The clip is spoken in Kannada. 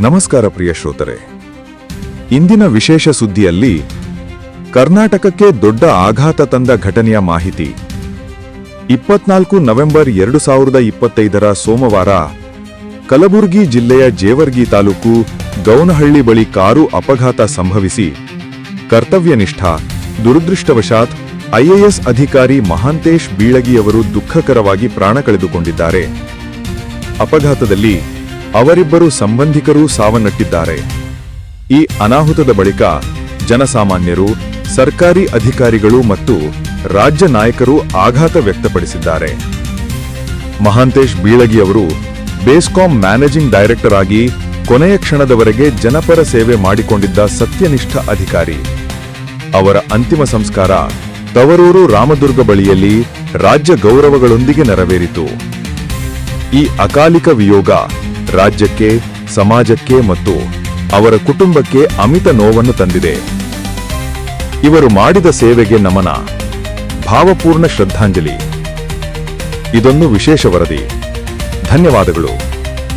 ನಮಸ್ಕಾರ ಪ್ರಿಯ ಶ್ರೋತರೆ. ಇಂದಿನ ವಿಶೇಷ ಸುದ್ದಿಯಲ್ಲಿ ಕರ್ನಾಟಕಕ್ಕೆ ದೊಡ್ಡ ಆಘಾತ ತಂದ ಘಟನೆಯ ಮಾಹಿತಿ. 24 ನವೆಂಬರ್ 2025 ಸೋಮವಾರ ಕಲಬುರಗಿ ಜಿಲ್ಲೆಯ ಜೇವರ್ಗಿ ತಾಲೂಕು ಗೌನಹಳ್ಳಿ ಬಳಿ ಕಾರು ಅಪಘಾತ ಸಂಭವಿಸಿ ಕರ್ತವ್ಯನಿಷ್ಠ ದುರದೃಷ್ಟವಶಾತ್ ಐಎಎಸ್ ಅಧಿಕಾರಿ ಮಹಾಂತೇಶ್ ಬೀಳಗಿಯವರು ದುಃಖಕರವಾಗಿ ಪ್ರಾಣ ಕಳೆದುಕೊಂಡಿದ್ದಾರೆ. ಅಪಘಾತದಲ್ಲಿ ಅವರಿಬ್ಬರು ಸಂಬಂಧಿಕರು ಸಾವನ್ನಪ್ಪಿದ್ದಾರೆ. ಈ ಅನಾಹುತದ ಬಳಿಕ ಜನಸಾಮಾನ್ಯರು, ಸರ್ಕಾರಿ ಅಧಿಕಾರಿಗಳು ಮತ್ತು ರಾಜ್ಯ ನಾಯಕರು ಆಘಾತ ವ್ಯಕ್ತಪಡಿಸಿದ್ದಾರೆ. ಮಹಾಂತೇಶ್ ಬೀಳಗಿಯವರು ಬೇಸ್ಕಾಂ ಮ್ಯಾನೇಜಿಂಗ್ ಡೈರೆಕ್ಟರ್ ಆಗಿ ಕೊನೆಯ ಕ್ಷಣದವರೆಗೆ ಜನಪರ ಸೇವೆ ಮಾಡಿಕೊಂಡಿದ್ದ ಸತ್ಯನಿಷ್ಠ ಅಧಿಕಾರಿ. ಅವರ ಅಂತಿಮ ಸಂಸ್ಕಾರ ತವರೂರು ರಾಮದುರ್ಗ ಬಳಿಯಲ್ಲಿ ರಾಜ್ಯ ಗೌರವಗಳೊಂದಿಗೆ ನೆರವೇರಿತು. ಈ ಅಕಾಲಿಕ ವಿಯೋಗ ರಾಜ್ಯಕ್ಕೆ, ಸಮಾಜಕ್ಕೆ ಮತ್ತು ಅವರ ಕುಟುಂಬಕ್ಕೆ ಅಮಿತ ನೋವನ್ನು ತಂದಿದೆ. ಇವರು ಮಾಡಿದ ಸೇವೆಗೆ ನಮನ, ಭಾವಪೂರ್ಣ ಶ್ರದ್ಧಾಂಜಲಿ. ಇದೊಂದು ವಿಶೇಷ ವರದಿ. ಧನ್ಯವಾದಗಳು.